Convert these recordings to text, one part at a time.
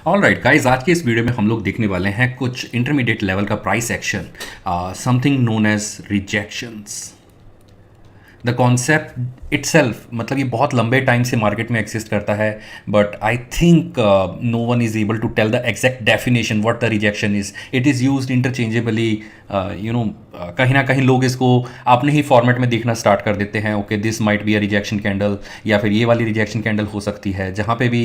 Alright guys, आज के इस वीडियो में हम लोग देखने वाले हैं कुछ इंटरमीडिएट लेवल का price action, something known as rejections. The concept itself, मतलब ये बहुत लंबे टाइम से मार्केट में एग्जिस्ट करता है, but I think no one is able to tell the exact definition what the rejection is. It is used interchangeably. कहीं ना कहीं लोग इसको अपने ही फॉर्मेट में देखना स्टार्ट कर देते हैं। Okay, this might be a rejection candle, या फिर ये वाली रिजेक्शन कैंडल हो सकती है जहाँ पे भी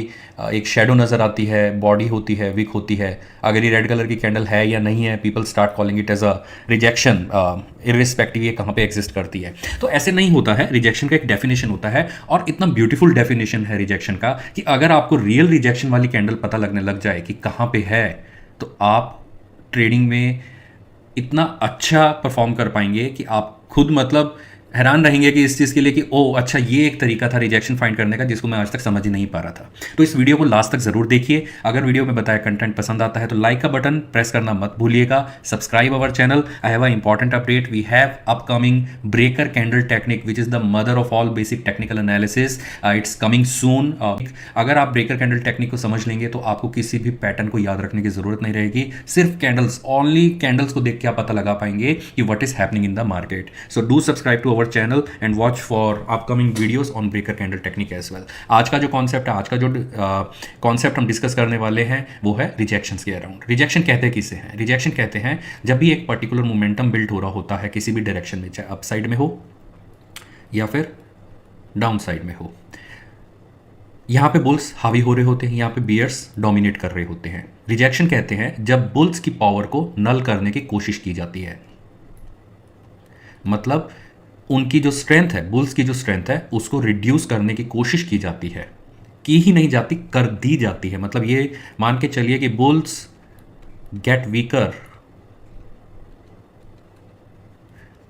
एक शेडो नज़र आती है, बॉडी होती है, विक होती है। अगर ये रेड कलर की कैंडल है या नहीं है, people start calling it as a rejection, irrespective ये कहाँ पे एग्जिस्ट करती है। तो ऐसे नहीं होता है। रिजेक्शन का एक डेफिनेशन होता है, और इतना ब्यूटीफुल डेफिनेशन है रिजेक्शन का कि अगर आपको रियल रिजेक्शन वाली कैंडल पता लगने लग जाए कि कहाँ पे है, तो आप ट्रेडिंग में इतना अच्छा परफॉर्म कर पाएंगे कि आप खुद मतलब हैरान रहेंगे कि इस चीज़ के लिए कि ओ अच्छा, ये एक तरीका था रिजेक्शन फाइंड करने का जिसको मैं आज तक समझ ही नहीं पा रहा था। तो इस वीडियो को लास्ट तक ज़रूर देखिए। अगर वीडियो में बताया कंटेंट पसंद आता है तो लाइक का बटन प्रेस करना मत भूलिएगा। Subscribe our channel. I have a important update. We have upcoming breaker candle technique which is the mother of all basic technical analysis. It's coming soon. अगर आप ब्रेकर कैंडल टेक्निक को समझ लेंगे तो आपको किसी भी पैटर्न को याद रखने की ज़रूरत नहीं रहेगी। सिर्फ कैंडल्स, ओनली कैंडल्स को देख के आप पता लगा पाएंगे कि what is happening in the market. So do subscribe to our channel and watch for upcoming videos on breaker candle technique as well. आज का जो कॉन्सेप्ट है, आज का जो कॉन्सेप्ट हम डिस्कस करने वाले हैं वो है रिजेक्शंस के अराउंड। रिजेक्शन कहते किसे हैं? रिजेक्शन कहते हैं जब भी एक पर्टिकुलर मोमेंटम बिल्ड हो रहा होता है किसी भी डायरेक्शन में, चाहे अप साइड में हो या फिर डाउन साइड में हो। यहाँ पे बुल्स हावी हो रहे होते हैं, यहाँ पे बियर्स डोमिनेट कर रहे होते हैं। रिजेक्शन कहते हैं जब बुल्स की पावर को नल करने की कोशिश की जाती है, मतलब उनकी जो स्ट्रेंथ है, बुल्स की जो स्ट्रेंथ है उसको रिड्यूस करने की कोशिश की जाती है। की ही नहीं जाती, कर दी जाती है। मतलब ये मान के चलिए कि bulls get weaker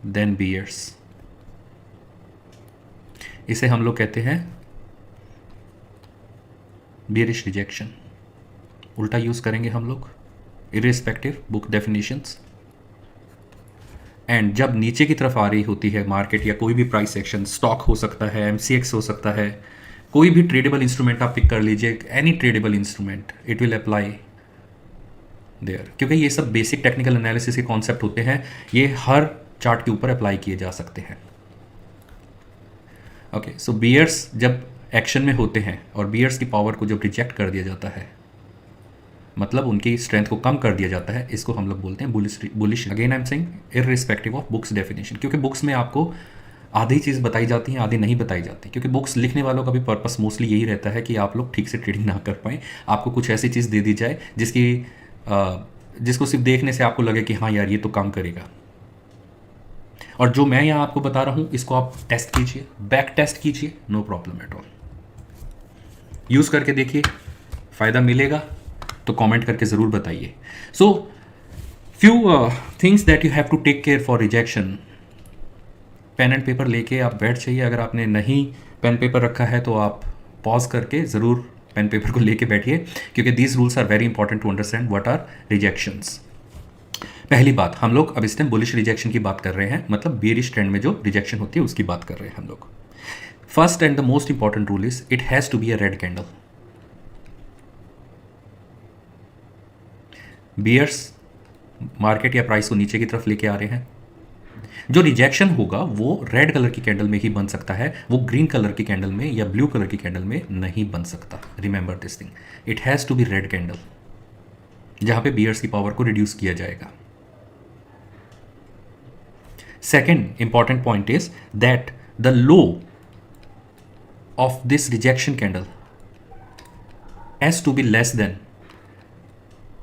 than bears. इसे हम लोग कहते हैं बियरिश रिजेक्शन। उल्टा यूज करेंगे हम लोग, इरिस्पेक्टिव बुक डेफिनेशंस। एंड जब नीचे की तरफ आ रही होती है मार्केट, या कोई भी प्राइस एक्शन, स्टॉक हो सकता है, एमसीएक्स हो सकता है, कोई भी ट्रेडेबल इंस्ट्रूमेंट आप पिक कर लीजिए, any tradable instrument, it will apply there. क्योंकि ये सब बेसिक टेक्निकल एनालिसिस के कॉन्सेप्ट होते हैं, ये हर चार्ट के ऊपर अप्लाई किए जा सकते हैं। ओके, सो बियर्स जब एक्शन में होते हैं और बियर्स की पावर को जब रिजेक्ट कर दिया जाता है, मतलब उनकी स्ट्रेंथ को कम कर दिया जाता है, इसको हम लोग बोलते हैं bullish. Again I am saying irrespective of books definition, क्योंकि बुक्स में आपको आधी चीज़ बताई जाती है, आधी नहीं बताई जाती। क्योंकि बुक्स लिखने वालों का भी पर्पस मोस्टली यही रहता है कि आप लोग ठीक से ट्रेडिंग ना कर पाएँ। आपको कुछ ऐसी चीज़ दे दी जाए जिसको सिर्फ देखने से आपको लगे कि हाँ यार ये तो काम करेगा। और जो मैं यहाँ आपको बता रहा हूँ इसको आप टेस्ट कीजिए, बैक टेस्ट कीजिए, no problem at all. Use करके देखिए, फ़ायदा मिलेगा तो कमेंट करके ज़रूर बताइए। So few things that you have to take care for rejection. Pen and paper लेके आप बैठ जाइए। अगर आपने नहीं पेन पेपर रखा है तो आप पॉज करके ज़रूर पेन पेपर को लेके बैठिए, क्योंकि these rules are very important to understand what are rejections. पहली बात, हम लोग अब इस टाइम बुलिश रिजेक्शन की बात कर रहे हैं, मतलब बेयरिश ट्रेंड में जो रिजेक्शन होती है उसकी बात कर रहे हैं हम लोग। First and the most important rule is it has to be a red candle. Bears market या प्राइस को नीचे की तरफ लेके आ रहे हैं। जो रिजेक्शन होगा वो रेड कलर की कैंडल में ही बन सकता है, वो ग्रीन कलर की कैंडल में या ब्लू कलर की कैंडल में नहीं बन सकता। Remember this thing, it has to be red candle, जहां पे बियर्स की पावर को रिड्यूस किया जाएगा। Second important point is that the low of this rejection candle has to be less than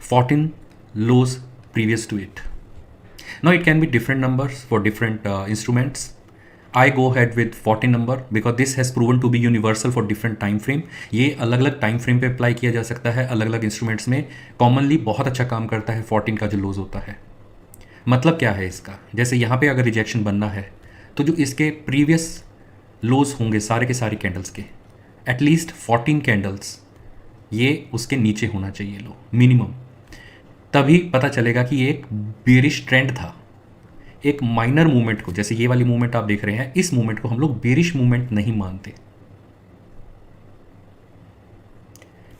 14 lows previous to it. Now it can be different numbers for different instruments. I go ahead with 14 number because this has proven to be universal for different time frame. ये अलग अलग time frame पे apply किया जा सकता है, अलग अलग इंस्ट्रूमेंट्स में कॉमनली बहुत अच्छा काम करता है 14 का जो लोज होता है। मतलब क्या है इसका, जैसे यहाँ पे अगर रिजेक्शन बनना है तो जो इसके प्रीवियस लोज होंगे सारे के सारे कैंडल्स के, एटलीस्ट 14 कैंडल्स ये उसके नीचे होना चाहिए लो मिनिमम। तभी पता चलेगा कि ये एक बेरिश ट्रेंड था। एक माइनर मूवमेंट को, जैसे ये वाली मूवमेंट आप देख रहे हैं, इस मूवमेंट को हम लोग बेरिश मूवमेंट नहीं मानते।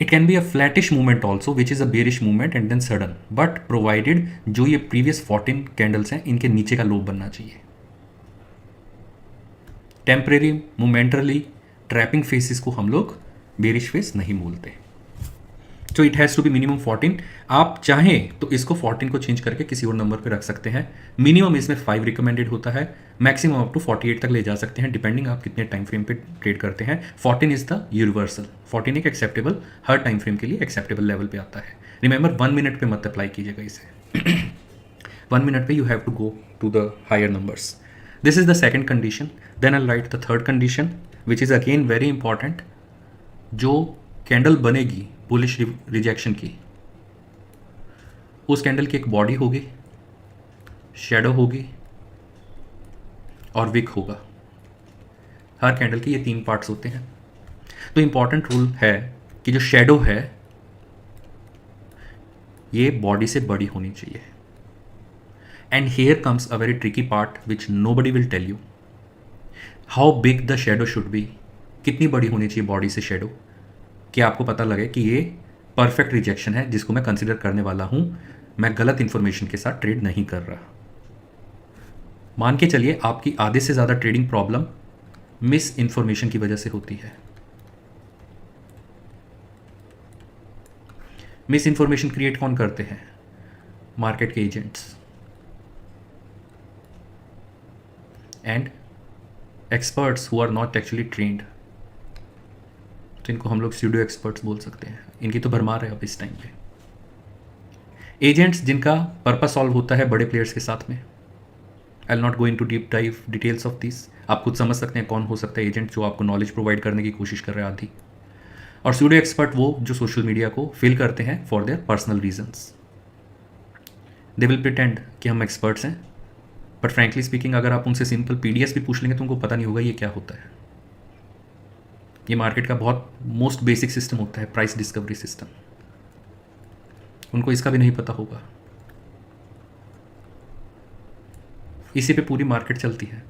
It can be a flattish movement also which is a bearish movement and then sudden, but provided जो ये प्रीवियस 14 कैंडल्स हैं इनके नीचे का लो बनना चाहिए. टेम्परेरी मोमेंटरली ट्रैपिंग फेसिस को हम लोग बेरिश फेस नहीं बोलते. So it has to be minimum 14. आप चाहें तो इसको 14 को चेंज करके किसी और नंबर पे रख सकते हैं. मिनिमम इसमें 5 रिकमेंडेड होता है, मैक्सिमम अप टू 48 तक ले जा सकते हैं डिपेंडिंग आप कितने टाइम फ्रेम पे ट्रेड करते हैं. 14 इज द यूनिवर्सल. 14 एक एक्सेप्टेबल, हर टाइम फ्रेम के लिए एक्सेप्टेबल लेवल पे आता है. रिमेंबर 1 मिनट पे मत अप्लाई कीजिएगा इसे. 1 मिनट पे you have to go to the higher numbers. This is the second condition. Then I write the third condition which is again very important. जो कैंडल बनेगी बुलिश रिजेक्शन की, उस candle की एक बॉडी होगी, शेडो होगी और विक होगा. हर कैंडल के ये 3 पार्ट्स होते हैं. तो इंपॉर्टेंट रूल है कि जो शेडो है ये बॉडी से बड़ी होनी चाहिए. And here comes a very tricky part which nobody will tell you. How big the shadow should be. कितनी बड़ी होनी चाहिए बॉडी से शेडो कि आपको पता लगे कि ये परफेक्ट रिजेक्शन है जिसको मैं कंसिडर करने वाला हूं, मैं गलत इंफॉर्मेशन के साथ ट्रेड नहीं कर रहा. मान के चलिए आपकी आधे से ज़्यादा ट्रेडिंग प्रॉब्लम मिस इंफॉर्मेशन की वजह से होती है. मिस इंफॉर्मेशन क्रिएट कौन करते हैं? मार्केट के agents and experts who are not actually trend. तो इनको हम लोग स्यूडो एक्सपर्ट्स बोल सकते हैं. इनकी तो भरमार है अब इस टाइम पे. एजेंट्स जिनका पर्पस सॉल्व होता है बड़े प्लेयर्स के साथ में. I will not go in to deep dive details of this. आप खुद समझ सकते हैं कौन हो सकता है एजेंट जो आपको नॉलेज प्रोवाइड करने की कोशिश कर रहे हैं आदि. और स्यूडो एक्सपर्ट वो जो सोशल मीडिया को फिल करते हैं for their personal reasons. They will pretend कि हम एक्सपर्ट्स हैं, बट फ्रैंकली स्पीकिंग अगर आप उनसे सिंपल पीडीएस भी पूछ लेंगे तो उनको पता नहीं होगा ये क्या होता है. ये मार्केट का बहुत मोस्ट बेसिक सिस्टम होता है, प्राइस डिस्कवरी सिस्टम. उनको इसका भी नहीं पता होगा. इसी पे पूरी मार्केट चलती है.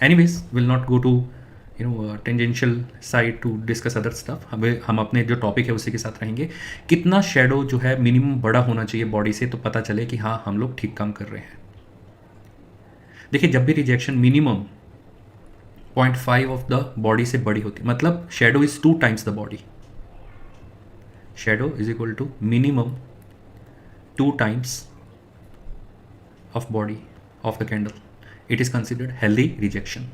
Anyways will not go to tangential side to discuss other stuff. हम अपने जो टॉपिक है उसी के साथ रहेंगे. कितना शेडो जो है मिनिमम बड़ा होना चाहिए बॉडी से तो पता चले कि हाँ हम लोग ठीक काम कर रहे हैं. देखिए जब भी rejection minimum 0.5 of the body से बड़ी होती है, मतलब shadow is 2 times the body. Shadow is equal to minimum 2 times of body of the candle. It is considered healthy rejection.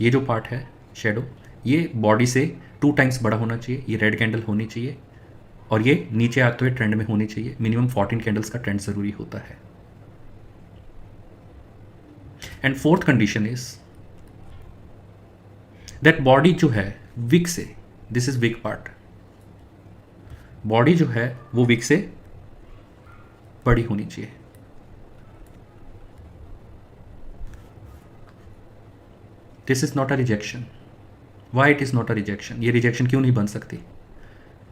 ये जो पार्ट है शेडो ये बॉडी से 2 टाइम्स बड़ा होना चाहिए. ये रेड कैंडल होनी चाहिए और ये नीचे आते हुए ट्रेंड में होनी चाहिए. मिनिमम 14 कैंडल्स का ट्रेंड जरूरी होता है. And fourth condition is that body जो है विक से, this is wick part, body जो है वो विक से बड़ी होनी चाहिए. This is not a rejection. Why it is not a rejection? ये रिजेक्शन क्यों नहीं बन सकती?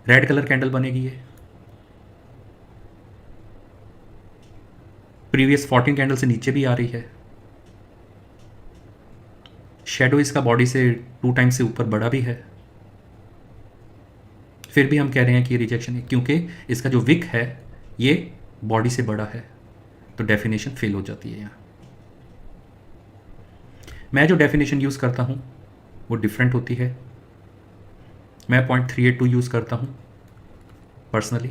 रेड कलर कैंडल बनेगी ये प्रीवियस 14 कैंडल से नीचे भी आ रही है. शेडो इसका बॉडी से 2 टाइम्स से ऊपर बड़ा भी है. फिर भी हम कह रहे हैं कि ये रिजेक्शन है क्योंकि इसका जो विक है ये बॉडी से बड़ा है. तो डेफिनेशन फेल हो जाती है यहाँ. मैं जो डेफिनेशन यूज़ करता हूँ वो डिफरेंट होती है. मैं 0.382 यूज़ करता हूँ personally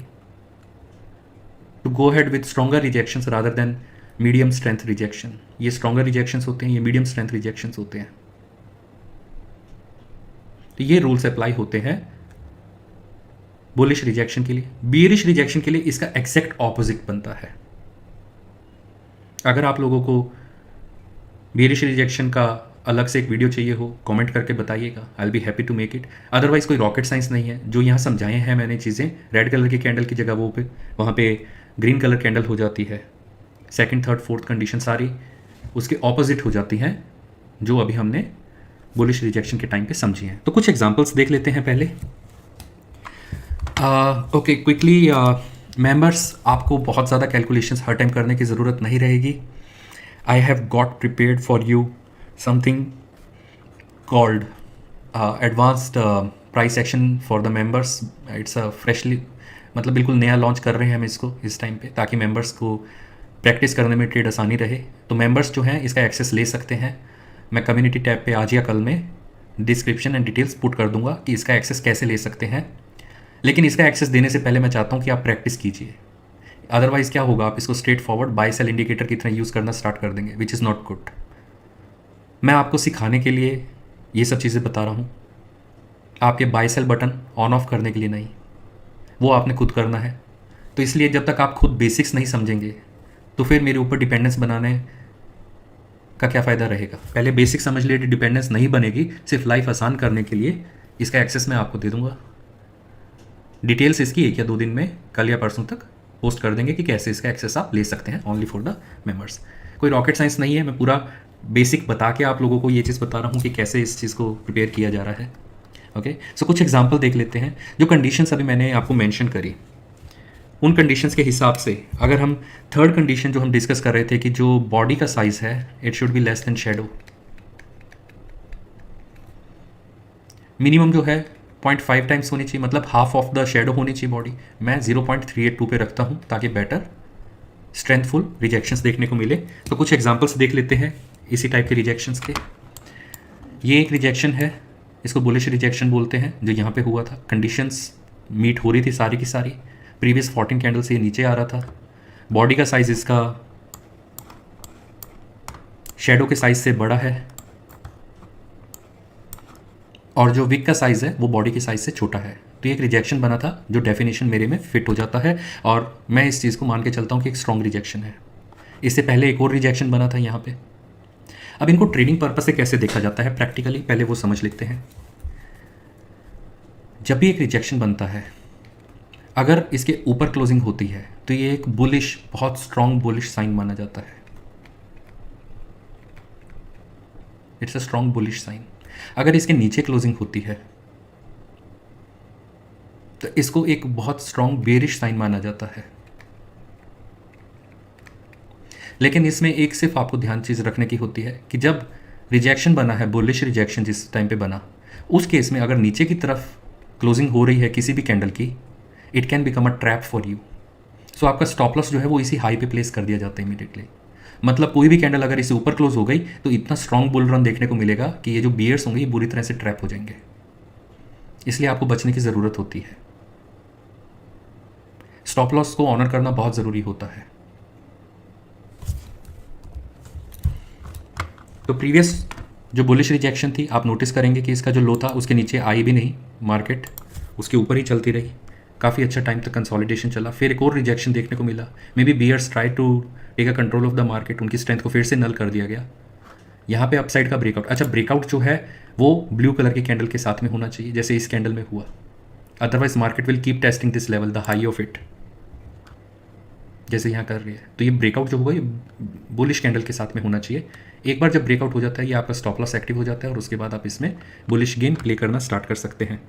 to go head with stronger rejections rather than medium strength rejection. ये स्ट्रॉन्गर रिजेक्शंस होते हैं, ये मीडियम स्ट्रेंथ रिजेक्शंस होते हैं. तो ये रूल्स अप्लाई होते हैं बुलिश रिजेक्शन के लिए. बीरिश रिजेक्शन के लिए इसका एग्जैक्ट ऑपोजिट बनता है. अगर आप लोगों को बीरिश रिजेक्शन का अलग से एक वीडियो चाहिए हो कमेंट करके बताइएगा. I will be happy to make it. Otherwise कोई रॉकेट साइंस नहीं है. जो यहाँ समझाए हैं मैंने चीज़ें, रेड कलर की कैंडल की जगह वो पे वहाँ पे ग्रीन कलर कैंडल हो जाती है. सेकंड थर्ड फोर्थ कंडीशन सारी उसके ऑपोजिट हो जाती हैं जो अभी हमने बुलिश रिजेक्शन के टाइम पे समझी हैं. तो कुछ एग्जांपल्स देख लेते हैं पहले. ओके क्विकली मेंबर्स, आपको बहुत ज़्यादा कैलकुलेशंस हर टाइम करने की ज़रूरत नहीं रहेगी. I have got prepared for you something called advanced price action for the members, it's a freshly, मतलब बिल्कुल नया लॉन्च कर रहे हैं हम इसको इस टाइम पे, ताकि मेंबर्स को प्रैक्टिस करने में ट्रेड आसानी रहे। तो मेंबर्स जो हैं इसका एक्सेस ले सकते हैं। मैं कम्युनिटी टैब पे आज या कल में डिस्क्रिप्शन एंड डिटेल्स पुट कर दूंगा कि इसका एक्सेस कैसे ले सकते हैं। लेकिन इसका एक्सेस देने से पहले मैं चाहता हूँ कि आप प्रैक्टिस कीजिए, अदरवाइज़ क्या होगा, आप इसको straight forward buy sell indicator की तरह यूज़ करना स्टार्ट कर देंगे, विच इज़ नॉट गुड। मैं आपको सिखाने के लिए ये सब चीज़ें बता रहा हूँ, आपके buy sell button on off करने के लिए नहीं, वो आपने खुद करना है। तो इसलिए जब तक आप खुद बेसिक्स नहीं समझेंगे तो फिर मेरे ऊपर डिपेंडेंस बनाने का क्या फ़ायदा रहेगा। पहले बेसिक समझ लिए, डिपेंडेंस नहीं बनेगी। सिर्फ लाइफ आसान करने के लिए इसका एक्सेस मैं आपको दे दूंगा। डिटेल्स इसकी 1 या 2 दिन में, कल या परसों तक पोस्ट कर देंगे कि कैसे इसका एक्सेस आप ले सकते हैं ओनली फॉर द मेंबर्स। कोई रॉकेट साइंस नहीं है, मैं पूरा बेसिक बता के आप लोगों को ये चीज़ बता रहा हूँ कि कैसे इस चीज़ को प्रिपेयर किया जा रहा है। ओके, सो कुछ एग्जांपल देख लेते हैं। जो कंडीशंस अभी मैंने आपको मेंशन करी, उन कंडीशंस के हिसाब से अगर हम थर्ड कंडीशन जो हम डिस्कस कर रहे थे कि जो बॉडी का साइज है it should be less then shadow, minimum जो है 0.5 टाइम्स होनी चाहिए, मतलब हाफ ऑफ द शेडो होनी चाहिए बॉडी। मैं 0.382 पे रखता हूँ ताकि बेटर स्ट्रेंथफुल रिजेक्शंस देखने को मिले। तो कुछ एग्जांपल्स देख लेते हैं इसी टाइप के रिजेक्शंस के। ये एक रिजेक्शन है, इसको बुलिश रिजेक्शन बोलते हैं, जो यहाँ पे हुआ था। कंडीशंस मीट हो रही थी सारी की सारी, प्रीवियस 14 कैंडल से ये नीचे आ रहा था। बॉडी का साइज इसका शेडो के साइज से बड़ा है और जो विक का साइज है वो बॉडी के साइज से छोटा है। तो ये एक रिजेक्शन बना था जो डेफिनेशन मेरे में फिट हो जाता है और मैं इस चीज़ को मान के चलता हूँ कि एक स्ट्रॉन्ग रिजेक्शन है। इससे पहले एक और रिजेक्शन बना था यहाँ पे। अब इनको ट्रेडिंग पर्पज से कैसे देखा जाता है प्रैक्टिकली, पहले वो समझ लेते हैं। जब भी एक रिजेक्शन बनता है, अगर इसके ऊपर क्लोजिंग होती है तो ये एक बुलिश, बहुत स्ट्रॉन्ग बुलिश साइन माना जाता है। It's a strong bullish sign. अगर इसके नीचे क्लोजिंग होती है तो इसको एक बहुत स्ट्रॉन्ग बेरिश साइन माना जाता है। लेकिन इसमें एक सिर्फ आपको ध्यान चीज़ रखने की होती है कि जब रिजेक्शन बना है, बुलिश रिजेक्शन जिस टाइम पे बना, उस केस में अगर नीचे की तरफ क्लोजिंग हो रही है किसी भी कैंडल की, it can become a trap for you. So आपका स्टॉप लॉस जो है वो इसी हाई पे प्लेस कर दिया जाता है इमीडिएटली। मतलब कोई भी कैंडल अगर इसे ऊपर क्लोज हो गई तो इतना स्ट्रॉन्ग बुल रन देखने को मिलेगा कि ये जो बियर्स होंगे ये बुरी तरह से ट्रैप हो जाएंगे। इसलिए आपको बचने की ज़रूरत होती है। स्टॉप लॉस को ऑनर करना बहुत ज़रूरी होता है। तो प्रीवियस जो बुलिश रिजेक्शन थी, आप नोटिस करेंगे कि इसका जो लो था उसके नीचे आई भी नहीं मार्केट, उसके ऊपर ही चलती रही। काफ़ी अच्छा टाइम तक कंसोलिडेशन चला। फिर एक और रिजेक्शन देखने को मिला। Maybe bears try to take a control of the market, उनकी स्ट्रेंथ को फिर से नल कर दिया गया। यहाँ पे अपसाइड का ब्रेकआउट। अच्छा, ब्रेकआउट जो है वो ब्लू कलर के कैंडल के साथ में होना चाहिए जैसे इस कैंडल में हुआ, otherwise market will keep testing this level, the high of it, जैसे यहाँ कर रही है। तो ये ब्रेकआउट जो होगा ये बुलिश कैंडल के साथ में होना चाहिए। एक बार जब ब्रेकआउट हो जाता है ये आपका स्टॉप लॉस एक्टिव हो जाता है और उसके बाद आप इसमें बुलिश गेम प्ले करना स्टार्ट कर सकते हैं।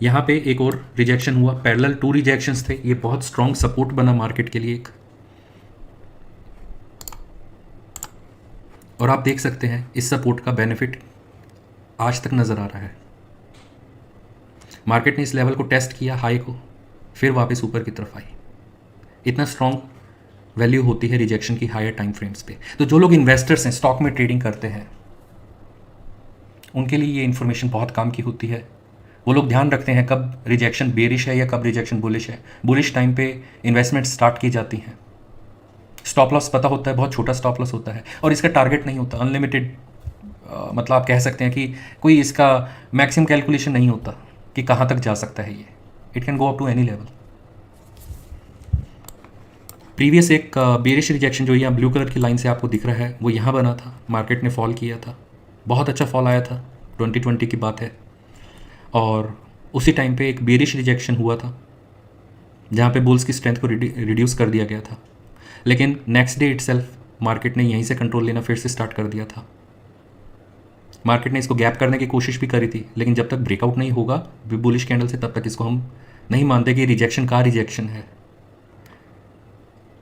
यहाँ पे एक और रिजेक्शन हुआ, पैरेलल 2 रिजेक्शंस थे। ये बहुत स्ट्रॉन्ग सपोर्ट बना मार्केट के लिए एक, और आप देख सकते हैं इस सपोर्ट का बेनिफिट आज तक नज़र आ रहा है। मार्केट ने इस लेवल को टेस्ट किया, हाई को, फिर वापस ऊपर की तरफ आई। इतना स्ट्रॉन्ग वैल्यू होती है रिजेक्शन की हायर टाइम फ्रेम्स पे। तो जो लोग इन्वेस्टर्स हैं, स्टॉक में ट्रेडिंग करते हैं, उनके लिए ये इन्फॉर्मेशन बहुत काम की होती है। वो लोग ध्यान रखते हैं कब रिजेक्शन बेरिश है या कब रिजेक्शन बुलिश है। बुलिश टाइम पे इन्वेस्टमेंट स्टार्ट की जाती हैं। स्टॉप लॉस पता होता है, बहुत छोटा स्टॉप लॉस होता है और इसका टारगेट नहीं होता, अनलिमिटेड। मतलब आप कह सकते हैं कि कोई इसका मैक्सिमम कैलकुलेशन नहीं होता कि कहाँ तक जा सकता है ये। It can go up to any level. Previous एक बेरिश रिजेक्शन जो यहाँ ब्लू कलर की लाइन से आपको दिख रहा है वो यहाँ बना था, मार्केट ने फॉल किया था, बहुत अच्छा फॉल आया था, 2020 की बात है। और उसी टाइम पे एक बेरिश रिजेक्शन हुआ था जहाँ पे बुल्स की स्ट्रेंथ को रिड्यूस कर दिया गया था। लेकिन नेक्स्ट डे इटसेल्फ मार्केट ने यहीं से कंट्रोल लेना फिर से स्टार्ट कर दिया था। मार्केट ने इसको गैप करने की कोशिश भी करी थी, लेकिन जब तक ब्रेकआउट नहीं होगा बुलिश कैंडल से तब तक इसको हम नहीं मानते कि रिजेक्शन का रिजेक्शन है।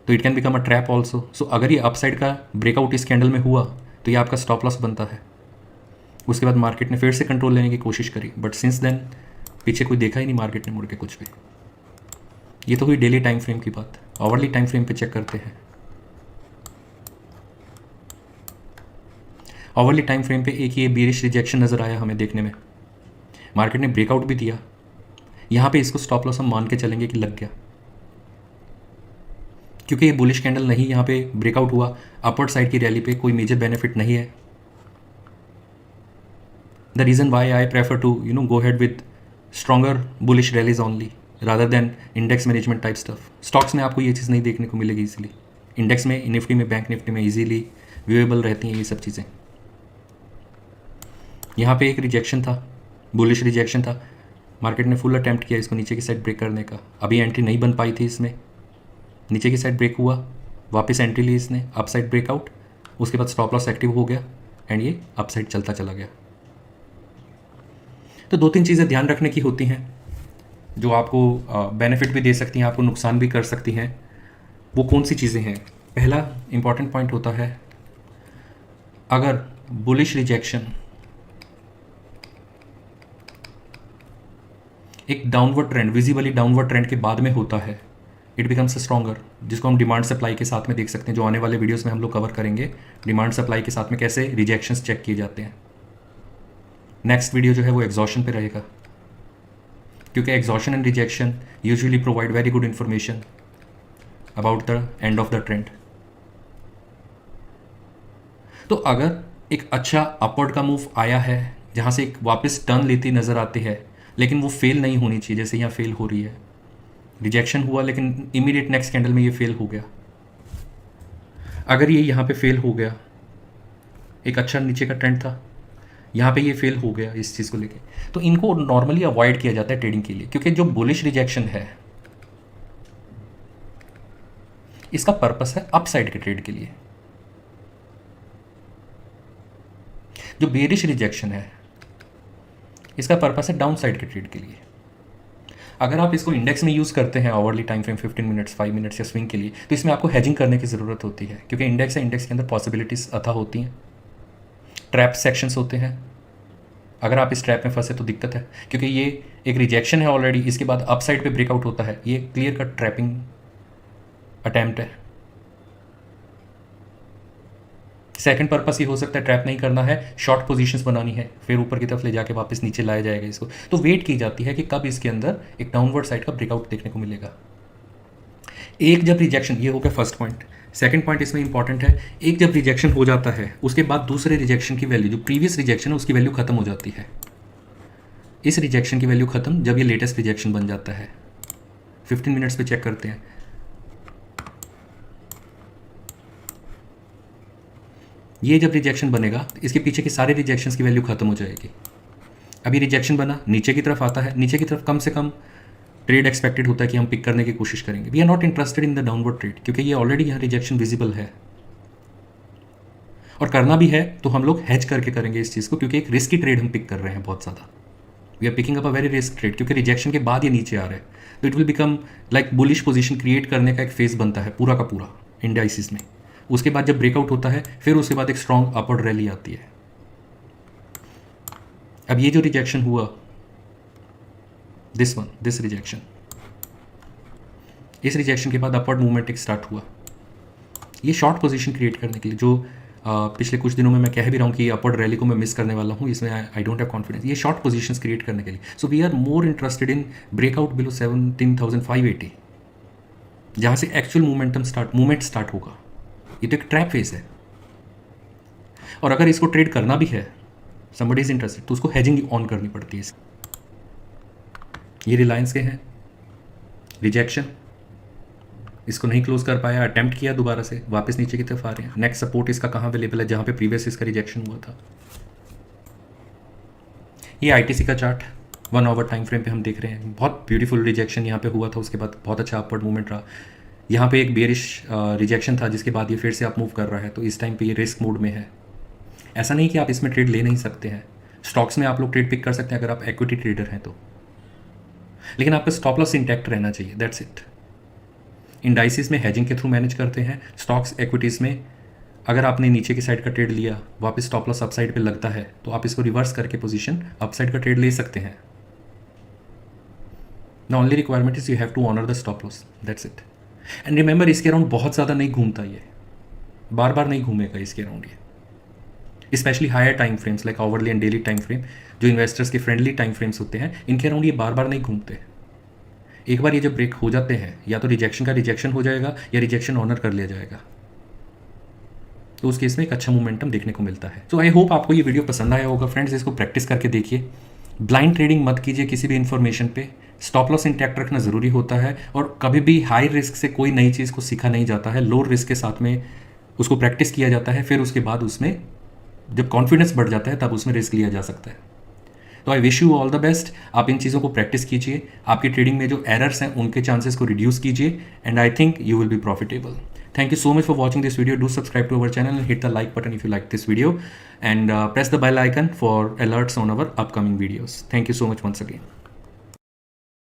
तो it can become a trap also. So अगर ये अपसाइड का ब्रेकआउट इस कैंडल में हुआ तो ये आपका स्टॉप लॉस बनता है। उसके बाद मार्केट ने फिर से कंट्रोल लेने की कोशिश करी, बट सिंस देन पीछे कोई देखा ही नहीं मार्केट ने मुड़ के कुछ भी। ये तो हुई डेली टाइम फ्रेम की बात। आवरली टाइम फ्रेम पे चेक करते हैं। आवरली टाइम फ्रेम पे एक ये बेरिश रिजेक्शन नज़र आया हमें देखने में। मार्केट ने ब्रेकआउट भी दिया, यहाँ पे इसको स्टॉप लॉस हम मान के चलेंगे कि लग गया, क्योंकि ये बुलिश कैंडल नहीं यहाँ पे ब्रेकआउट हुआ, अपवर्ड साइड की रैली पे कोई मेजर बेनिफिट नहीं है। The reason why I prefer to go head with stronger bullish rallies only rather than index management type stuff. Stocks में आपको ये चीज़ नहीं देखने को मिलेगी इजीली। इंडेक्स में, निफ्टी में, बैंक निफ्टी में इजीली व्यूएबल रहती हैं ये सब चीज़ें। यहाँ पे एक रिजेक्शन था, बुलिश रिजेक्शन था, मार्केट ने फुल अटैम्प्ट किया इसको नीचे की साइड ब्रेक करने का। अभी एंट्री नहीं बन पाई थी इसमें, नीचे की साइड ब्रेक हुआ, वापस एंट्री ली इसने, अप साइड ब्रेकआउट, उसके बाद स्टॉप लॉस एक्टिव हो गया एंड ये अप साइड चलता चला गया। तो 2-3 चीज़ें ध्यान रखने की होती हैं जो आपको बेनिफिट भी दे सकती हैं, आपको नुकसान भी कर सकती हैं। वो कौन सी चीज़ें हैं? पहला इंपॉर्टेंट पॉइंट होता है, अगर बुलिश रिजेक्शन एक downward trend, visibly downward trend के बाद में होता है, इट बिकम्स स्ट्रॉन्गर, जिसको हम डिमांड सप्लाई के साथ में देख सकते हैं, जो आने वाले वीडियोस में हम लोग कवर करेंगे। डिमांड सप्लाई के साथ में कैसे रिजेक्शंस चेक किए जाते हैं। नेक्स्ट वीडियो जो है वो एग्जॉशन पे रहेगा, क्योंकि exhaustion and rejection usually provide very good information about the end of the trend. तो अगर एक अच्छा अपवर्ड का मूव आया है, जहाँ से एक वापस टर्न लेती नज़र आती है, लेकिन वो फेल नहीं होनी चाहिए, जैसे यहाँ फेल हो रही है, रिजेक्शन हुआ लेकिन इमीडिएट नेक्स्ट कैंडल में ये फेल हो गया। अगर ये यहाँ पे फेल हो गया, एक अच्छा नीचे का ट्रेंड था, यहाँ पे ये फेल हो गया इस चीज़ को लेके, तो इनको नॉर्मली अवॉइड किया जाता है ट्रेडिंग के लिए, क्योंकि जो बुलिश रिजेक्शन है इसका पर्पस है अपसाइड के ट्रेड के लिए। जो बेरिश रिजेक्शन है इसका पर्पस है डाउन साइड के ट्रेड के लिए। अगर आप इसको इंडेक्स में यूज़ करते हैं hourly time frame 15 minutes, 5 minutes या स्विंग के लिए, तो इसमें आपको हेजिंग करने की ज़रूरत होती है, क्योंकि इंडेक्स है, इंडेक्स के अंदर पॉसिबिलिटीज़ अथा होती हैं, ट्रैप सेक्शंस होते हैं। अगर आप इस ट्रैप में फंसे तो दिक्कत है, क्योंकि ये एक रिजेक्शन है ऑलरेडी, इसके बाद अप साइड पे ब्रेकआउट होता है, ये क्लियर कट ट्रैपिंग अटैम्प्ट है। सेकंड पर्पस ये हो सकता है, ट्रैप नहीं करना है, शॉर्ट पोजीशंस बनानी है, फिर ऊपर की तरफ ले जाके वापस नीचे लाया जाएगा इसको। तो वेट की जाती है कि कब इसके अंदर एक डाउनवर्ड साइड का ब्रेकआउट देखने को मिलेगा। एक जब रिजेक्शन, ये हो गया फर्स्ट पॉइंट। सेकंड पॉइंट इसमें इंपॉर्टेंट है, एक जब रिजेक्शन हो जाता है उसके बाद दूसरे रिजेक्शन की वैल्यू, जो प्रीवियस रिजेक्शन है उसकी वैल्यू खत्म हो जाती है। इस रिजेक्शन की वैल्यू खत्म जब ये लेटेस्ट रिजेक्शन बन जाता है। 15 मिनट्स पे चेक करते हैं, ये जब रिजेक्शन बनेगा तो इसके पीछे की सारे रिजेक्शंस की वैल्यू खत्म हो जाएगी। अभी रिजेक्शन बना, नीचे की तरफ आता है, नीचे की तरफ कम से कम ट्रेड एक्सपेक्टेड होता है कि हम पिक करने की कोशिश करेंगे। We are not interested in the downward trade, क्योंकि ये ऑलरेडी यहाँ रिजेक्शन विजिबल है, और करना भी है तो हम लोग हेज करके करेंगे इस चीज़ को, क्योंकि एक रिस्की ट्रेड हम पिक कर रहे हैं बहुत ज़्यादा। We are picking up a very risk trade, क्योंकि रिजेक्शन के बाद ये नीचे आ रहा है, तो it will become like bullish position create करने का एक फेज बनता है पूरा का पूरा इंडाइसिस में। उसके बाद जब ब्रेकआउट होता है, फिर उसके बाद एक स्ट्रॉन्ग अपवर्ड रैली आती है। अब ये जो रिजेक्शन हुआ, दिस रिजेक्शन, इस रिजेक्शन के बाद अपवर्ड मूवमेंट एक स्टार्ट हुआ, ये शॉर्ट पोजीशन क्रिएट करने के लिए, जो पिछले कुछ दिनों में मैं कह भी रहा हूँ कि अपवर्ड रैली को मैं मिस करने वाला हूँ, इसमें आई डोंट हैव कॉन्फिडेंस, ये शॉर्ट पोजीशंस क्रिएट करने के लिए। So we are more interested in breakout below 17,580, जहाँ से एक्चुअल मूवमेंट स्टार्ट होगा। ये तो एक ट्रैप फेस है, और अगर इसको ट्रेड करना भी है, समबडी इज इंटरेस्टेड, तो उसको हेजिंग ऑन करनी पड़ती है। ये रिलायंस के हैं, रिजेक्शन, इसको नहीं क्लोज कर पाया, अटेम्प्ट किया दोबारा से, वापस नीचे की तरफ आ रहे हैं। नेक्स्ट सपोर्ट इसका कहाँ अवेलेबल है, जहाँ पे प्रीवियस इसका रिजेक्शन हुआ था। ये आईटीसी का चार्ट 1 आवर टाइम फ्रेम पे हम देख रहे हैं, बहुत ब्यूटीफुल रिजेक्शन यहाँ पे हुआ था, उसके बाद बहुत अच्छा अपवर्ड मूवमेंट रहा। यहाँ पे एक बेरिश रिजेक्शन था, जिसके बाद ये फिर से अप मूव कर रहा है, तो इस टाइम पे ये रिस्क मोड में है। ऐसा नहीं कि आप इसमें ट्रेड ले नहीं सकते हैं, स्टॉक्स में आप लोग ट्रेड पिक कर सकते हैं अगर आप इक्विटी ट्रेडर हैं तो, लेकिन आपका स्टॉप लॉस इंटैक्ट रहना चाहिए, दैट्स इट। इंडाइसिस में हेजिंग के थ्रू मैनेज करते हैं, स्टॉक्स इक्विटीज़ में अगर आपने नीचे की साइड का ट्रेड लिया, वापस स्टॉप लॉस अप साइड पे लगता है, तो आप इसको रिवर्स करके पोजीशन अप साइड का ट्रेड ले सकते हैं. The only requirement is you have to honour the stop loss, that's it. And remember, इसके अराउंड बहुत ज़्यादा नहीं घूमता, ये बार बार नहीं घूमेगा इसके अराउंड ये. Specially higher time frames like hourly and daily time frame, जो इन्वेस्टर्स के फ्रेंडली टाइम फ्रेम्स होते हैं, इनके अराउंड ये बार बार नहीं घूमते. एक बार ये जब ब्रेक हो जाते हैं, या तो रिजेक्शन का रिजेक्शन हो जाएगा या रिजेक्शन ऑनर कर लिया जाएगा, तो उस केस में एक अच्छा मोमेंटम देखने को मिलता है. सो आई होप आपको ये वीडियो पसंद आया होगा फ्रेंड्स. इसको प्रैक्टिस करके देखिए. ब्लाइंड ट्रेडिंग मत कीजिए किसी भी इन्फॉर्मेशन पे. स्टॉप लॉस इंटैक्ट रखना ज़रूरी होता है, और कभी भी हाई रिस्क से कोई नई चीज़ को सीखा नहीं जाता है. लो रिस्क के साथ में उसको प्रैक्टिस किया जाता है, फिर उसके बाद उसमें जब कॉन्फिडेंस बढ़ जाता है तब उसमें रिस्क लिया जा सकता है. तो I wish you all the best. आप इन चीज़ों को प्रैक्टिस कीजिए. आपकी ट्रेडिंग में जो एरर्स हैं उनके चांसेस को रिड्यूस कीजिए, and I think you will be profitable. Thank you so much for watching this video. Do subscribe to our channel and hit the like button if you like this video, and press the bell icon for alerts on our upcoming videos. Thank you so much once again.